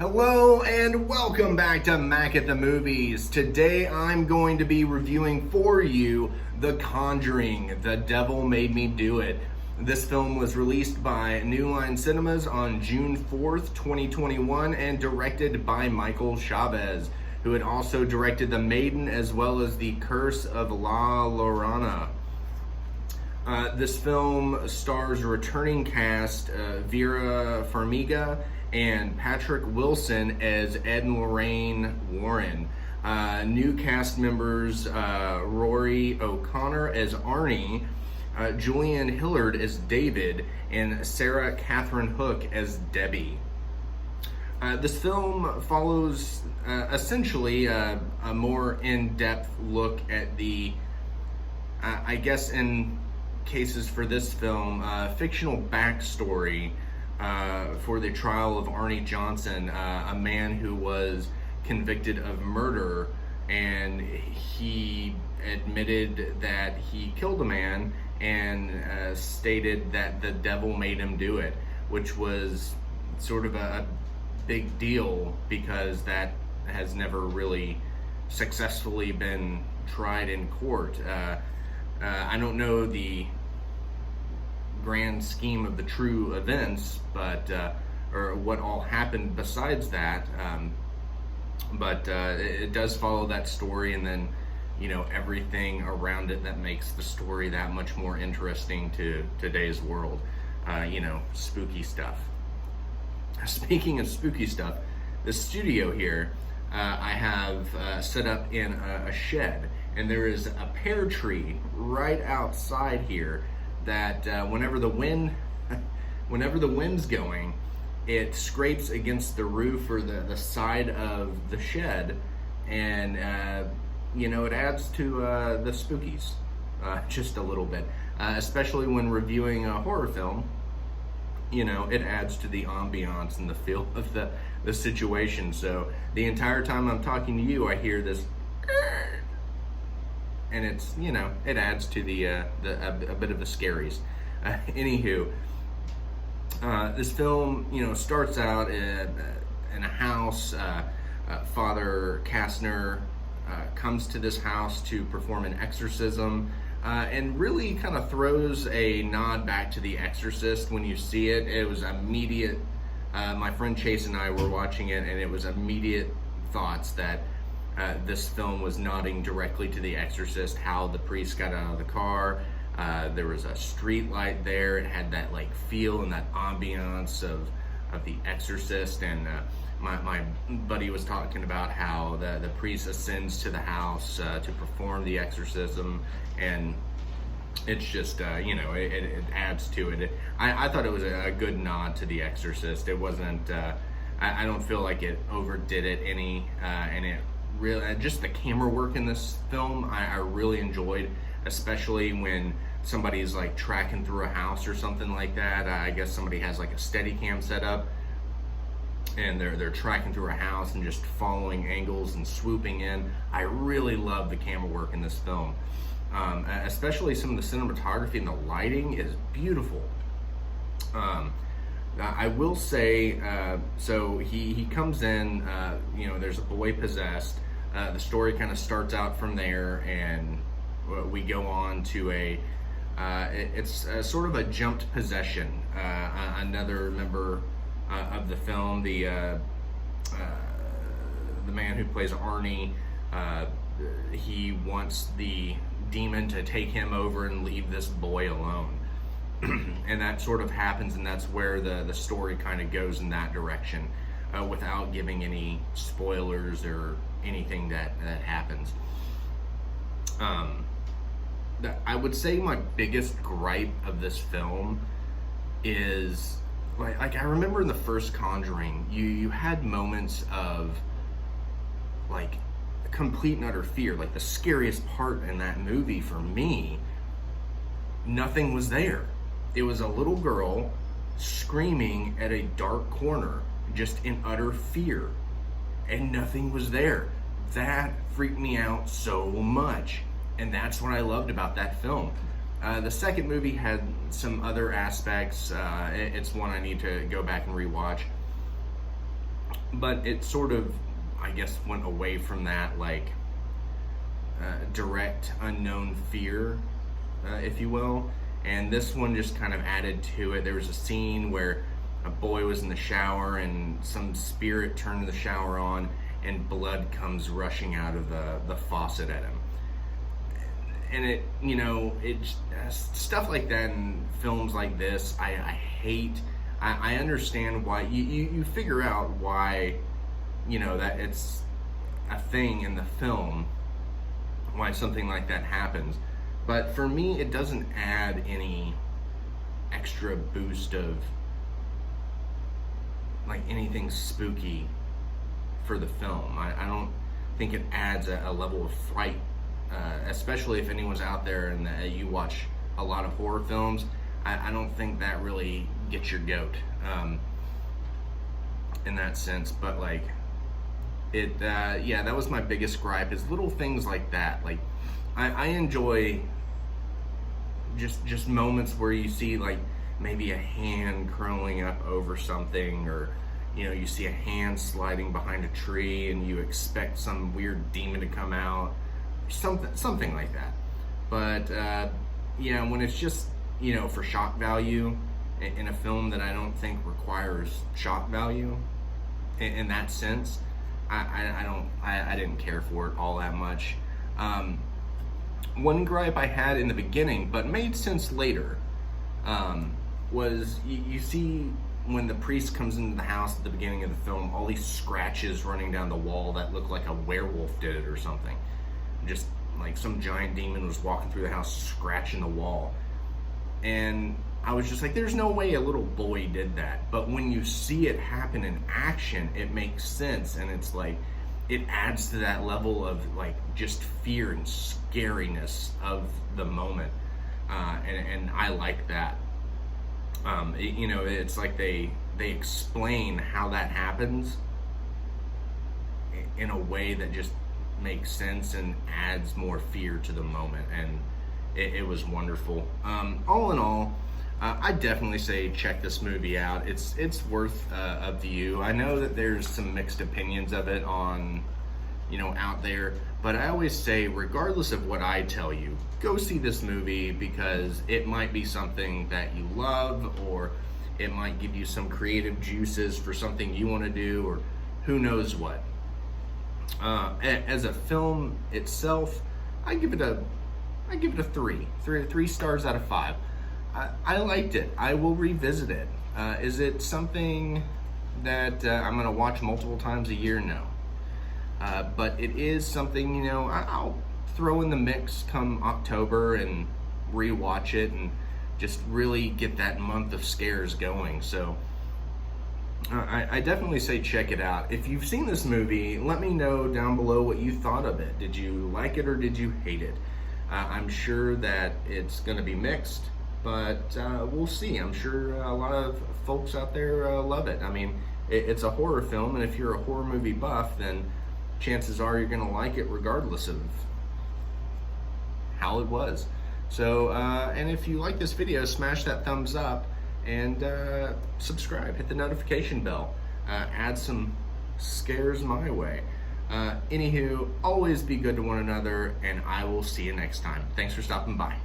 Hello and welcome back to Mac at the Movies. Today I'm going to be reviewing for you The Conjuring, The Devil Made Me Do It. This film was released by New Line Cinemas on June 4th, 2021 and directed by Michael Chavez, who had also directed The Maiden as well as The Curse of La Llorona. This film stars a returning cast, Vera Farmiga and Patrick Wilson as Ed and Lorraine Warren. New cast members, Rory O'Connor as Arnie, Julianne Hillard as David, and Sarah Catherine Hook as Debbie. This film follows essentially a more in-depth look at the, I guess in cases for this film, fictional backstory for the trial of Arnie Johnson, a man who was convicted of murder, and he admitted that he killed a man and stated that the devil made him do it, which was sort of a big deal because that has never really successfully been tried in court. I don't know the grand scheme of the true events, but or what all happened besides that, but it does follow that story, and then everything around it that makes the story that much more interesting to today's world. Spooky stuff. Speaking of spooky stuff, the studio here I have set up in a shed, and there is a pear tree right outside here that whenever the wind's going, it scrapes against the roof or the side of the shed, and it adds to the spookies just a little bit, especially when reviewing a horror film. It adds to the ambiance and the feel of the situation. So the entire time I'm talking to you, I hear this, and it's it adds to the a bit of the scaries. Anywho, this film starts out in a house. Father Kastner comes to this house to perform an exorcism, and really kind of throws a nod back to The Exorcist when you see it. It was immediate. My friend Chase and I were watching it, and it was immediate thoughts that this film was nodding directly to The Exorcist, how the priest got out of the car. There was a street light there. It had that feel and that ambiance of The Exorcist. And my buddy was talking about how the priest ascends to the house to perform the exorcism, and it's just it adds to it. I thought it was a good nod to The Exorcist. It wasn't. I don't feel like it overdid it any, and it really, just the camera work in this film I really enjoyed, especially when somebody's tracking through a house or something like that. I guess somebody has a steady cam set up, and they're tracking through a house and just following angles and swooping in. I really love the camera work in this film, especially some of the cinematography and the lighting is beautiful. I will say, so he comes in, there's a boy possessed. The story kind of starts out from there, and we go on to it's sort of a jumped possession. Another member of the film, the man who plays Arnie, he wants the demon to take him over and leave this boy alone. And that sort of happens, and that's where the story kind of goes in that direction, without giving any spoilers or anything that happens. I would say my biggest gripe of this film is, I remember in the first Conjuring, you had moments of complete and utter fear. The scariest part in that movie for me, nothing was there. It was a little girl screaming at a dark corner, just in utter fear, and nothing was there. That freaked me out so much, and that's what I loved about that film. The second movie had some other aspects. It's one I need to go back and rewatch. but it sort of, I guess, went away from that, like, direct unknown fear, if you will. And this one just kind of added to it. There was a scene where a boy was in the shower and some spirit turned the shower on and blood comes rushing out of the faucet at him. And it, you know, it's stuff like that in films like this, I hate. I understand why, you figure out why, you know, that it's a thing in the film, why something like that happens. But for me, it doesn't add any extra boost of, like, anything spooky for the film. I don't think it adds a level of fright, especially if anyone's out there and you watch a lot of horror films. I don't think that really gets your goat in that sense. But, like, it, yeah, that was my biggest gripe, is little things like that. Like, I enjoy just moments where you see, like, maybe a hand curling up over something, or, you know, you see a hand sliding behind a tree and you expect some weird demon to come out, something like that. But yeah, when it's just, you know, for shock value in a film that I don't think requires shock value in that sense, I didn't care for it all that much. One gripe I had in the beginning, but made sense later, was you see when the priest comes into the house at the beginning of the film, all these scratches running down the wall that look like a werewolf did it or something. Just like some giant demon was walking through the house scratching the wall. And I was just like, there's no way a little boy did that. But when you see it happen in action, it makes sense, and it's like, it adds to that level of, like, just fear and scariness of the moment, and I like that. You know, it's like they explain how that happens in a way that just makes sense and adds more fear to the moment, and it was wonderful. All in all, I definitely say check this movie out. It's worth a view. I know that there's some mixed opinions of it on, you know, out there, but I always say, regardless of what I tell you, go see this movie, because it might be something that you love, or it might give you some creative juices for something you want to do, or who knows what. As a film itself, I give it a 3 stars out of 5. I liked it. I will revisit it. Is it something that I'm going to watch multiple times a year? No. But it is something, you know, I'll throw in the mix come October and rewatch it and just really get that month of scares going. So I definitely say check it out. If you've seen this movie, let me know down below what you thought of it. Did you like it or did you hate it? I'm sure that it's going to be mixed, but we'll see. I'm sure a lot of folks out there love it. I mean, it's a horror film, and if you're a horror movie buff, then chances are you're going to like it regardless of how it was. So, and if you like this video, smash that thumbs up and subscribe. Hit the notification bell. Add some scares my way. Anywho, always be good to one another, and I will see you next time. Thanks for stopping by.